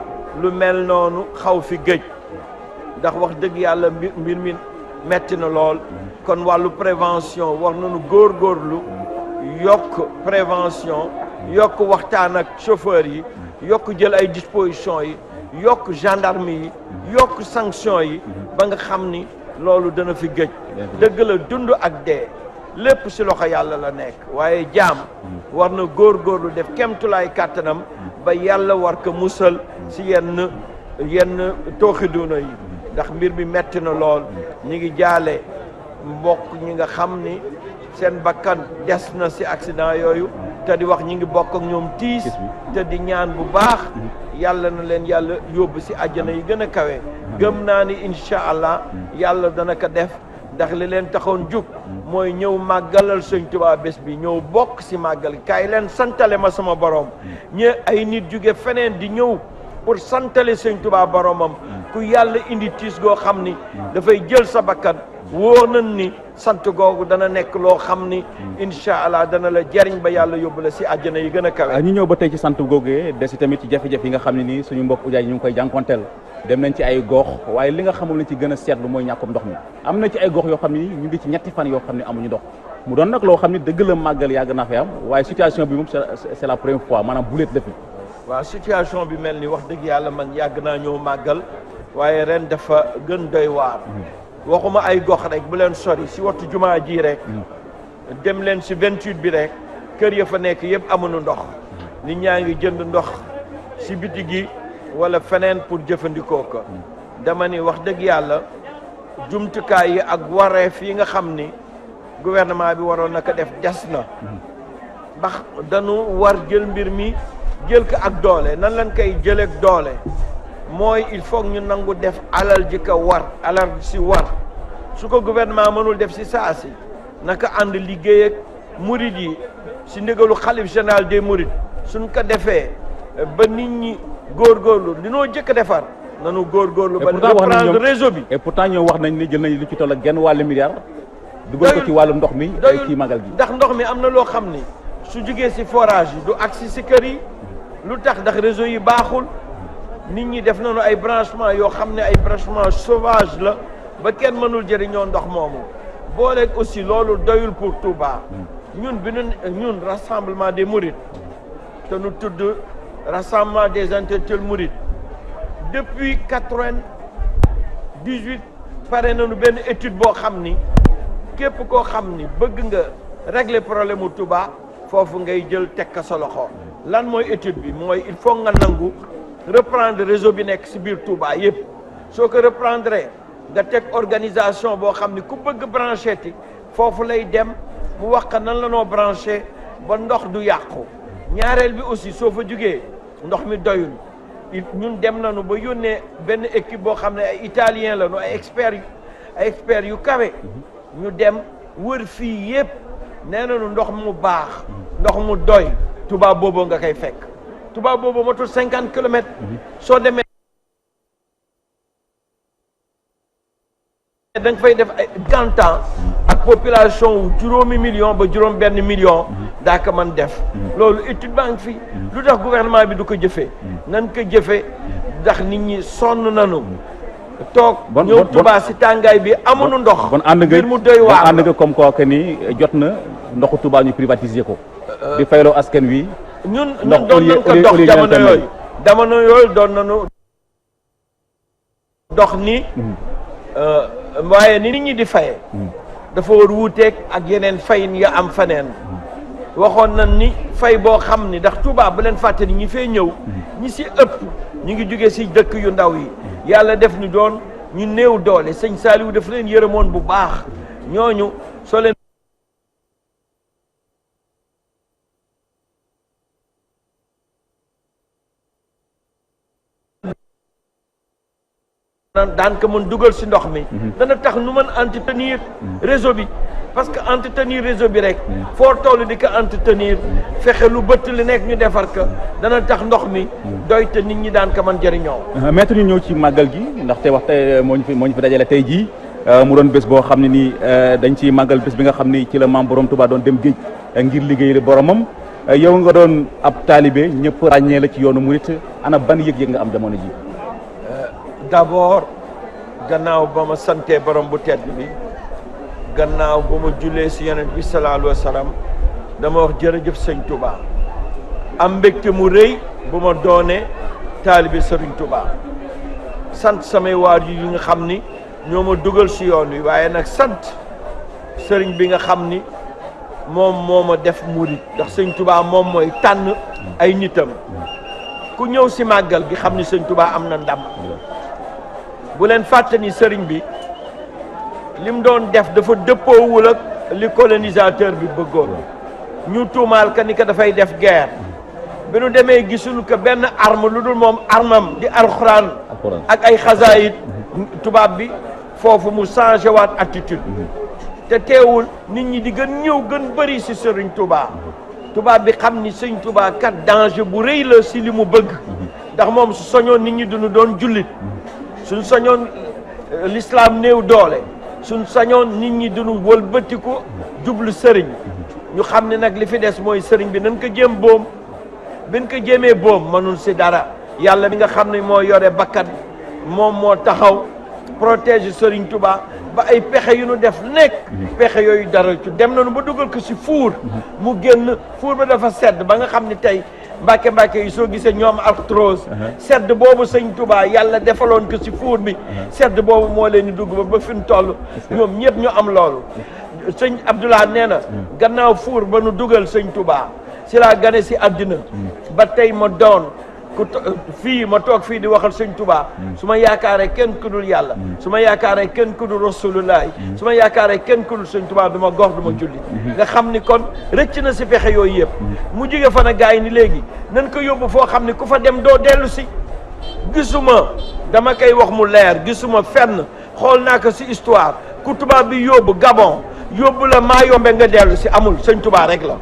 lu mel noonu xaw fi gëj ndax wax dëgg yàlla mbir mi metti na lool kon wàllu prévention war nañu góorgóorlu yokk prévention yokk waxtaan ak chauffeur yi yokk jël ay dispositions yi yokk gendarme yi yokk sanction yi ba nga xam ni loolu dana fi gëj dëgg la dund ak dee lépp si loxo yàlla la nekk waaye jaam war na góorgóorlu def kemtulaay kàttanam ba yàlla war ko musal si yenn tooxiduuna yi ndax mbir mi metti na lool ñi ngi jaale mbokk ñi nga xam ni seen bakkan des na si accident yooyu te di wax ñi ngi bokk ak ñoom tiis te di ñaan bu baax yàlla na leen yàlla yóbbu si àjjana yi gën a kawe gëm naa ni incha allah yàlla dana ko def ndax li leen taxoon jug mooy ñëw màggalal sëñ Tuubaa bés bi ñëw bokk si màggal kaay leen santale ma sama borom ñe ay nit jóge feneen di ñëw pour santale sëñ Tuubaa boromam ku yàlla indi tiis goo xam ni dafay jël sa bakkan wóor nañ ni sant googu dana nekk loo xam ni incha allah dana la jariñ ba yàlla yóbbu la si àjjana yi gën a kawe. ñu ñëw ba tey ci sant googee des tamit ci jafe-jafe yi nga xam ne nii suñu mbokk ujaay ñu ngi koy jànkonteel dem nañ ci ay gox waaye li nga xamul lañ ci gën a seetlu mooy ñàkkum ndox mi am na ci ay gox yoo xam ne nii ñu ngi ci ñetti fan yoo xam ne amuñu ndox mu doon nag loo xam ne dëgg la màggal yàgg naa fi am waaye situation bi moom c'est la première fois maanaam buleet la fi. waaw situation bi mel ni wax dëgg yàlla man yàgg naa ñëw màggal waaye ren dafa gën doy waar waxuma ay gox rek bu leen sori si wattu jumaa ji rek dem leen si 28 bi rek kër ya fa nekk yëpp amuñu ndox nit ñaa ngi jënd ndox si biti gi wala feneen pour jëfandikoo ko dama ni wax dëgg yàlla jumtukaay yi ak wareef yi nga xam ni gouvernement bi waroon na ko def des na ndax dañu war jël mbir mi jël ko ak doole nan lañ koy jëlee ak doole mooy il faut ñu nangu def alal ji ko war alal si war su ko gouvernement mënul def si saa si naka ànd liggéey ak murid yi si ndigalu xalif général des mourides suñ ko defee ba nit ñi góorgóorlu dinoo jëkk defar nanu góorgóorlu ba reprendre réseau bi. et pourtant ñoom wax nañ ni jël nañ lu ci toll ak genn wàllu milliard. dugal ko ci wàllu ndox mi ci magal gi. ndax ndox mi am na loo xam ni su jugee si forage yi du agsi si kër yi lu tax ndax réseau yi baaxul nit ñi def nañu ay branchement yoo xam ne ay branchement sauvage la ba kenn mënul jëriñoo ndox moomu booleeg aussi loolu doyul pour Touba ñun bi ñun rassemblement des mourides te nu tudd rassemblement des intellectuels mourides depuis 98 pare nañu benn étude boo xam ni képp koo xam ni bëgg nga régler problème mu Touba foofu ngay jël teg ka sa loxo lan mooy étude bi mooy il faut nga nangu reprendre réseau bi nekk si biir Touba yëpp soo ko reprendre nga teg organisation boo xam ni ku bëgg branché ti foofu lay dem mu wax ka nan la noo branché ba ndox du yàqu ñaareel bi aussi soo fa jugee ndox mi doyul ñun dem nañu ba yónnee benn équipe boo xam ne ay italien la nu ay experts yu kawe ñu dem wër fii yëpp nee nañu ndox mu baax ndox mu doy Touba boobu nga koy fekk Touba boobu matul 50 kilomètres soo demee da nga fay def ay gantan ak population wu juróomi million ba juróom benn million daa ko mën def loolu étude baa ngi fi lu tax gouvernement bi du ko jëfee nan ko jëfee ndax nit ñi sonn nañu toog ñëw Touba si tàngaay bi amuñu ndox bon ànd nga mu doy waar ànd nga comme quoi que ni jot na ndoxu Touba ñu privatiser ko di fayloo askan wi ñun doon nañ ko dox jamono yooyu doon nañu dox ni waaye ni nit ñi di faye dafa war wuuteeg ak yeneen fayin ya am faneen waxoon nañ ni fay boo xam ni ndax Touba bu leen fàtte ni ñi fee ñëw ñi si ëpp ñu ngi jóge si dëkk yu ndaw yi yàlla def ñu doon ñu néew doole sëñ Saliou daf leen yërëmoon bu baax ñooñu soo leen daan ko mën dugal si ndox mi dana tax nu mën entretenir réseau bi parce que entretenir réseau bi rek foo toll di ko entretenir fexe lu bëtt li nekk ñu defar ko dana tax ndox mi doy te nit ñi daan ko mën jëriñoo maître ñu ñëw ci màggal gi ndaxte wax tey moo ñu fi dajale tey jii mu doon bés boo xam ne nii dañ ci màggal bés bi nga xam ni ci la maam borom Touba doon dem géej ngir liggéey boromam yow nga doon ab taalibe ñëpp ràññee la ci yoonu murit ana ban yëg-yëg nga am jamono ji d'abord gannaaw ba ma santee borom bu tedd bi gannaaw ba ma jullee si yonent bi sallallahu alayhi wa sallam dama wax jërëjëf sëñ Touba am mbégte mu rëy bu ma doonee taalibe sëriñ Touba sant samay waajur yi nga xam ni ñoo ma dugal si yoon wi waaye nag sant sëriñ bi nga xam ni moom moo ma def murit ndax sëñ Touba moom mooy tànn ay nitam ku ñëw si màggal gi xam ni sëñ Touba am na ndam bu leen fàtte ni sëriñ bi lim doon def dafa dëppoowul ak li colonisateur bi bëggoon ñu tuumaal ka ni ko dafay def guerre bi nu demee gisul ko benn arme lu dul moom armam di alxuraan ak ay xasaayit tubaab bi foofu mu changé waat attitude te teewul nit ñi di gën ñëw gën bëri si sëriñ Touba tubaab bi xam ni sëñ Touba kat danger bu rëy la si li mu bëgg ndax moom su soñoon nit ñi duñu doon jullit suñ sañoon l'islam néew doole suñ sañoon nit ñi duñu wëlbatiku jublu sëriñ ñu xam ne nag li fi des mooy sëriñ bi nañ ko jéem boom biñ ko jéemee boom mënul si dara yàlla bi nga xam ne moo yore bakkan moom moo taxaw protéger sëriñ Touba ba ay pexe yu nu def nekk pexe yooyu dara ci dem nañu ba dugal ko si fuur mu génn fuur ba dafa sedd ba nga xam ne tey mbàkke yi soo gisee ñoom arthrose sedd boobu sëñ Touba yàlla defaloon ko si fuur bi sedd boobu moo leen di dugg ba fi mu toll ñoom ñëpp ñu am loolu sëñ Abdoulaye nee na gannaaw fuur ba nu dugal sëñ Touba si laa gane si àddina ba tey ma doon fii ma toog fii di waxal sëñ Touba su ma yaakaaree kenn ku dul yàlla su ma yaakaaree kenn ku dul rasulullahi su ma yaakaaree kenn ku dul sëñ Touba du ma gox du ma julli nga xam ni kon rëcc na si pexe yooyu yëpp mu jóge fa na gars yi ni léegi nan ko yóbbu foo xam ni ku fa dem doo dellu si gisuma dama koy wax mu leer gisuma fenn xool naa ko si histoire ku tubaab bi yóbbu Gabon yóbbu la maa yombe nga dellu si amul sëñ Touba rek la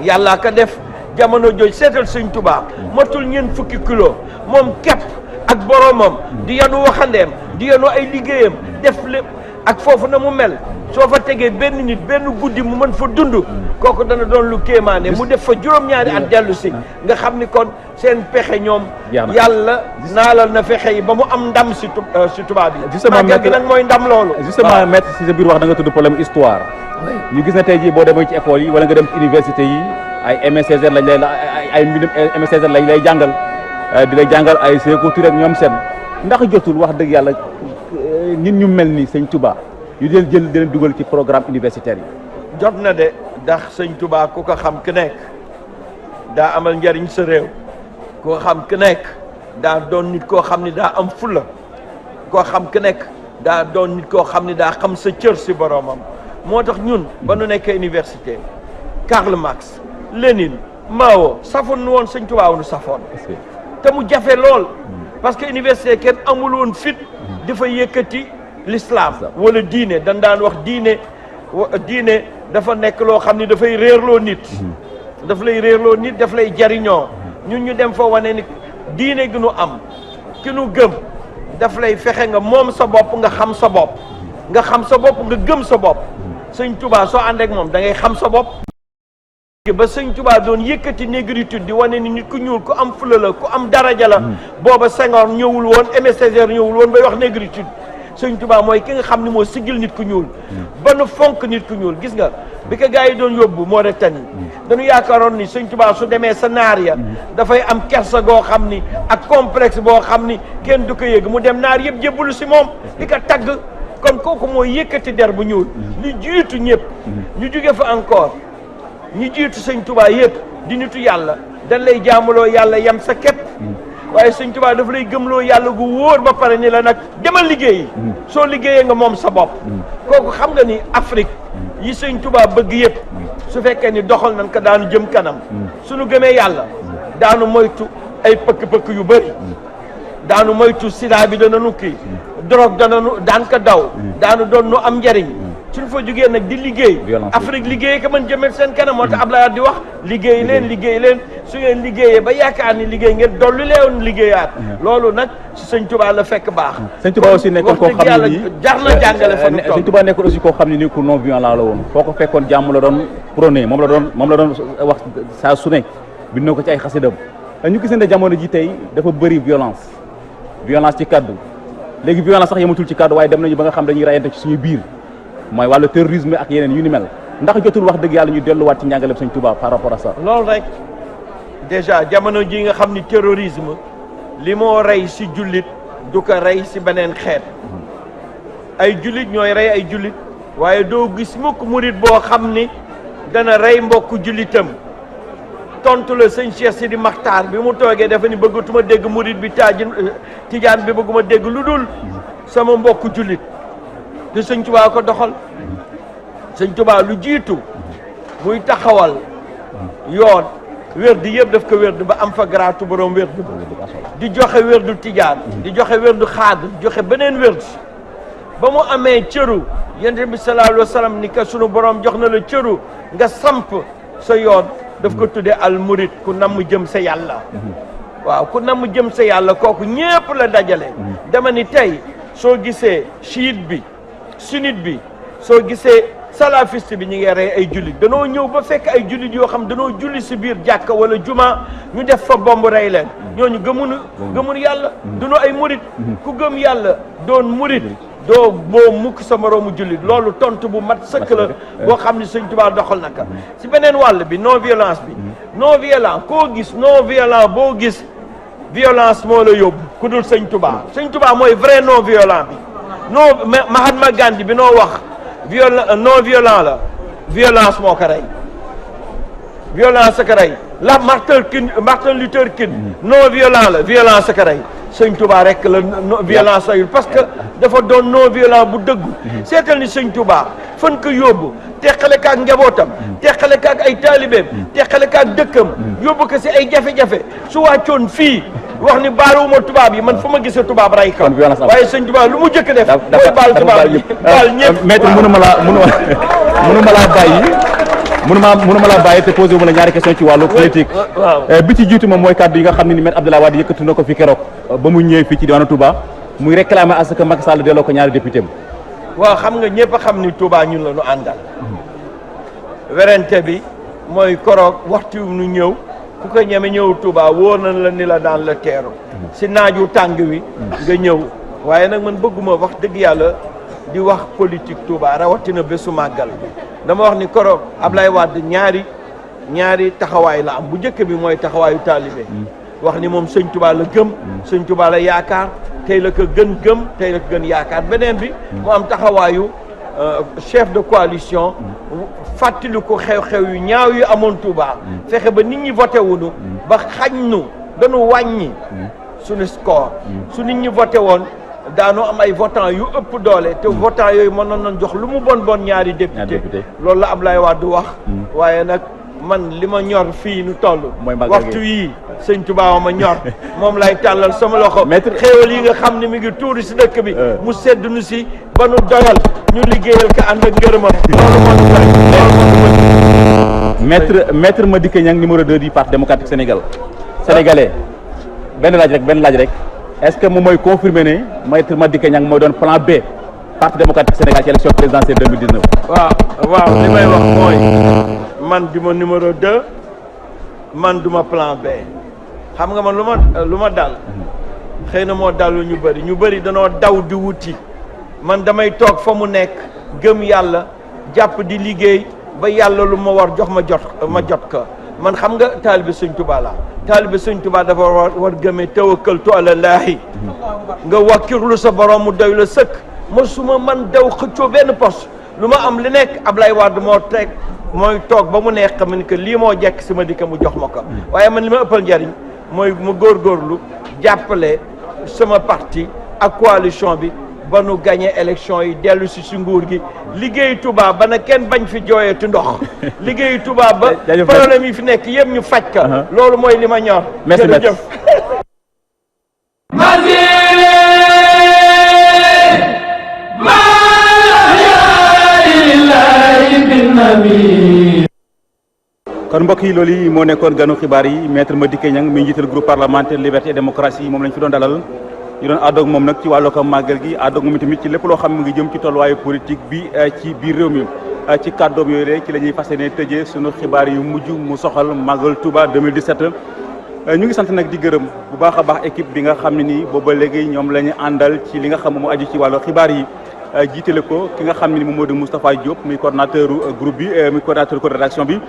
yàlla ka def jamono jooj seetal sëñ Touba matul ñeent fukki kilo moom képp ak boromam di yanu waxandeem di yanu ay liggéeyam def lépp ak foofu na mu mel soo fa tegee benn nit benn guddi mu mën fa dund kooku dana doon lu kéemaane mu def fa juróom-ñaari at dellu si nga xam ni kon seen pexe ñoom yàlla naalal na fexe yi ba mu am ndam si tubaab yi màggal gi nag mooy ndam loolu justement maître si sa biir wax da nga tudd problème histoire ñu gis ne tey jii boo demee ci école yi wala nga dem ci université yi ay MSCR lañ lay ay mbindum MSCR lañ lay jàngal di lay jàngal ay Sékou Touré ak ñoom seen ndax jotul wax dëgg yàlla nit ñu mel ni sëñ Touba yu leen jël di leen dugal ci programme universitaire yi. jot na de ndax sëñ Touba ku ko xam ku nekk daa amal njariñ sa réew ku ko xam ku nekk daa doon nit koo xam ni daa am fulla koo xam ku nekk daa doon nit koo xam ni daa xam sa cër si boromam moo tax ñun ba nu nekkee université Karl Marx Lénine Mao safoon nu woon sëñ Touba wu nu safoon te mu jafe lool parce que université kenn amul woon fit di fa yëkkati l'islam wala diine dañ daan wax diine dafa nekk loo xam ni dafay réerloo nit daf lay réerloo nit daf lay jariñoo ñun ñu dem fa wane ni diine gi nu am ki nu gëm daf lay fexe nga moom sa bopp nga xam sa bopp nga xam sa bopp nga gëm sa bopp sëñ Touba soo ànd ak moom da ngay xam sa bopp ba sëñ Touba doon yëkkati négritude di wane ni nit ku ñuul ku am fula la ku am daraja la booba Senghor ñëwul woon Aimé Césaire ñëwul woon bay wax négritude sëñ Touba mooy ki nga xam ni moo siggil nit ku ñuul ba nu fonk nit ku ñuul gis nga bi ko gars yi doon yóbbu Mauritanie dañu yaakaaroon ni sëñ Touba su demee sa naar ya dafay am kersa goo xam ni ak complexe boo xam ni kenn du ko yëg mu dem naar yëpp jébbalu si moom di ko tagg kon kooku mooy yëkkati der bu ñuul li jiitu ñëpp ñu jóge fa encore ñi jiitu sëñ Touba yëpp di nitu yàlla dañ lay jaamuloo yàlla yam sa képp waaye sëñ Touba dafa lay gëmloo yàlla gu wóor ba pare ni la nag demal liggéeyi soo liggéeyee nga moom sa bopp kooku xam nga ni Afrique yi sëñ Touba bëgg yëpp su fekkee ni doxal nañ ko daanu jëm kanam suñu gëmee yàlla daanu moytu ay pëkk-pëkk yu bëri daanu moytu sida bi dana nu kii drogue daan ko daw daanu doon nu am njariñ suñ fa jógee nag di liggéey Afrique liggéey ka mën jëmel seen kanam moo tax Abdoulaye di wax liggéey leen su ngeen liggéeyee ba yaakaar ni liggéey ngeen dolli leen liggéeyaat loolu nag si sëñ Touba la fekk baax sëñ Touba aussi nekkoon koo xam ne nii jar na jàngale fa nu toll sëñ Touba nekkoon aussi koo xam ne nii ku non violent la woon foo ko fekkoon jàmm la doon prôné moom la doon wax saa su ne bind na ko ci ay xasidam ñu gis ne jamono ji tey dafa bëri violence ci kaddu léegi violence sax yematul ci kaddu waaye dem nañu ba nga xam dañuy rayante ci suñu biir mooy wàllu terrorisme ak yeneen yu ni mel ndax jotul wax dëgg yàlla ñu delluwaat ci njàngaleem sëñ Touba par rapport à ça. loolu rek déjà jamono ji nga xam ni terrorisme li moo rey si jullit du ko rey si beneen xeet ay jullit ñooy rey ay jullit waaye doo gis mukk murit boo xam ni dana rey mbokku jullitam tontu la sëñ Cheikh Sidi Makhtar bi mu toogee dafa ni bëggatuma dégg murit bi tijaan bi bëgguma dégg lu dul sama mbokku jullit te sëñ Touba ko doxal sëñ Touba lu jiitu muy taxawal yoon wérdu yëpp daf ko wérdu ba am fa garaatu borom wérdu di joxe wérdu tijaan di joxe wérdu xaadir joxe beneen wérdu ba mu amee cëru yonent bi sallallahu alayhi wa sallam ni ka sunu borom jox na la cëru nga samp sa yoon daf ko tuddee al murid ku namm jëm sa yàlla waaw ku namm jëm sa yàlla kooku ñépp la dajale dama ni tey soo gisee chiite bi sunnite bi soo gisee salafiste bi ñu ngi rey ay jullit danoo ñëw ba fekk ay jullit yoo xam danoo julli si biir jàkka wala juma ñu def fa bomb rey leen ñooñu gëmunu yàlla duñu ay murit ku gëm yàlla doon murit doo boo mukk sa moroomu jullit loolu tontu bu mat sëkk la boo xam ne sëñ Tuubaa doxal naka si beneen wàll bi non violence bi non violent koo gis non violent boo gis violence moo la yóbbu ku dul sëñ Tuubaa mooy vrai non violent bi non Mahatma Gandhi bi noo wax non violent la violence moo ko rey violence a ko rey la Martin Luther King non violent la violence a ko rey sëñ Touba rek la violence ayul parce que dafa doon non violent bu dëggu seetal ni sëñ Touba fan ko yóbbu teqale kaak njabootam teqale kaak ay taalibeem teqale kaak dëkkam yóbbu ko si ay jafe-jafe su wàccoon fii wax ni baaluwuma tubaab yi man fu ma gisee tubaab rey ko waaye sëñ Touba lu mu jëkk def mooy baal tubaab yi baal ñëpp maître mënuma laa bàyyi te posé wu ma la ñaari question ci wàllu politique bi ci jiitu moom mooy kàddu yi nga xam ne ni maître Abdoulaye Wade yëkkati na ko fi keroog ba mu ñëwee fii ci diwaanu Touba muy réclamer à ce que Macky Sall delloo ko ñaari député am waaw xam nga ñëpp a xam ni Touba ñun la ñu àndal werante bi mooy koroog waxtu nu ñëw ku ko ñeme ñëw Touba wóor nañ la ni la daan la teeru si naaju tàng wi nga ñëw waaye nag man bëgguma wax dëgg yàlla di wax politique Touba rawatina bésu màggal dama wax ni koroog Ablaye Wade ñaari taxawaay la am bu njëkk bi mooy taxawaayu taalibe wax ni moom sëñ Touba la gëm sëñ Touba la yaakaar tey la ko gën gëm tey la ko gën yaakaar beneen bi mu am taxawaayu chef de coalition fàttali ko xew-xew yu ñaaw yu amoon Touba fexe ba nit ñi voté wuñu ba xañ nu dañu wàññi suñu score su nit ñi voté woon daanoo am ay votants yu ëpp doole te votants yooyu mënoon nañ jox lu mu bon ñaari député loolu la Ablaye Wade wax waaye nag man li ma ñor fii nu toll waxtu yii sëñ Touba ma ñor moom lay tàllal sama loxo xéewal yi nga xam ne mi ngi tuuri si dëkk bi mu sedd nu si ba nu doyal ñu liggéeyal ko ànd ak ngërëmam maître Madické Niang numéro 2 du parti démocratique sénégalais benn laaj rek est-ce que moom mooy confirmer ne maître Madické Niang mooy doon plan B parti démocratique Sénégal ci élection présidentielle 2019 waaw li may wax mooy man duma numéro 2 man duma plan B xam nga man lu ma dal xëy na moo dalu ñu bëri danoo daw di wuti man damay toog fa mu nekk gëm yàlla jàpp di liggéey ba yàlla lu ma war jox ma jot ko man xam nga taalibe sëñ Touba la taalibe sëñ Touba dafa war gëmee tawakkaltu ala laahi nga wakkirlu sa borom mu doy la sëkk mosuma man daw xëccoo benn poste lu ma am li nekk Ablaye Wade mooy toog ba mu neex xam ni que lii moo jekk si ma dikka mu jox ma ko waaye man li ma ëppal njariñ mooy mu góorgóorlu jàppale sama parti ak coalition bi ba nu gagné élection yi dellu si nguur gi liggéey Touba ba na kenn bañ fi jooyeeti ndox liggéey Touba ba problème yi fi nekk yëpp ñu faj ka loolu mooy li ma ñor jërëjëf kon mbokk yi loolu yi moo nekkoon ganu xibaar yi maître Madické Niang mi njiital groupe parlementaire liberté et démocratie moom lañ fi doon dalal ñu doon àddoog moom nag ci wàllu ko màggal gi àddoog moom tamit ci lépp loo xam ne mu ngi jëm ci tolluwaayu politique bi ci biir réew mi ci kàddoom yooyu la ci la ñuy fas yéene tëjee sunu xibaar yu mujj mu soxal màggal Touba 2017 ñu ngi sant nag di gërëm bu baax a baax équipe bi nga xam ne nii booba léegi ñoom la ñu àndal ci li nga xam mu aju ci wàllu xibaar yi jiitale ko ki nga xam ne ni moom moo di Moustapha Diop muy coordonnateur groupe bi muy coordonnateur de rédaction bi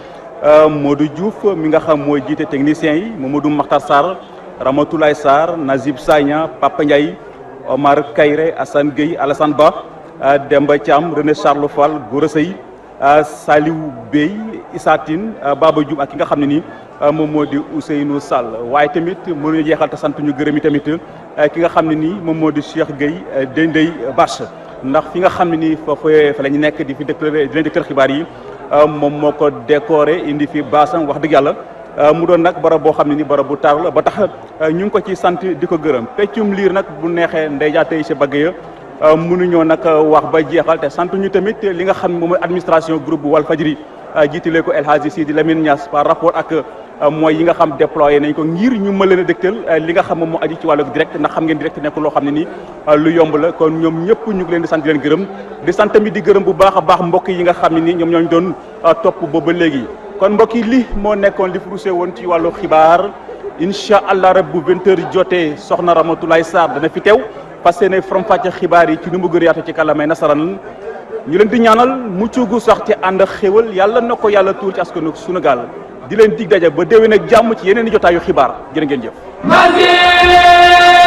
Modou Diouf mi nga xam mooy jiite techniciens yi Mamadou Makhtar Sarr Ramatoulaye Sarr Nazib Sagna Papa Ndiaye Omar Kayre Assane Gueye Alassane Ba Demba Thiam René Charles Fall Gora Seye Saliou Bey Issa Tine Baba Dioum ak ki nga xam ne nii moom moo di Ousseynou Sall waaye tamit mënuñu jeexal te sant ñu gërëm yi tamit ki nga xam ne nii moom moo di Cheikh Gueye Dendey Bache ndax fi nga xam ne nii fa la ñu nekk di fi déclaré di leen déclaré xibaar yi moom moo ko décoré indi fi baasam wax dëgg yàlla mu doon nag barab boo xam ne ni barab bu tar la ba tax ñu ngi ko ci sant di ko gërëm peccum liir nag bu neexee ndey jaatey si bagg ya mënuñoo nag wax ba jeexal te sant ñu tamit li nga xam ne moom mooy administration groupe bu Walfadjri jiitalee ko El Hadji Sidi Lamine Niass par rapport ak mooy yi nga xam déployé nañ ko ngir ñu mën leen a dégtal li nga xam moom moo aju ci wàllu direct ndax xam ngeen direct nekk loo xam ne nii lu yomb la kon ñoom ñëpp ñu ngi leen di sant di leen gërëm di sant tamit di gërëm bu baax a baax mbokk yi nga xam ne nii ñoom ñooñu doon topp booba léegi kon mbokk yi li moo nekkoon li furusé woon ci wàllu xibaar incha allah rab bu 20h jotee soxna Ramatoulaye Sarr dana fi teew fas yéene faram-fàcce xibaar yi ci nu mu gën a yaatu ci kàllaamay nasaraan ñu leen di ñaanal mucc gu sax ci ànd ak xéwal yàlla na ko yàlla tuur ci askanu Sénégal di leen dig daje ba déwén ak jàmm ci yeneen i jotaayu xibaar jërë ngeen jëf.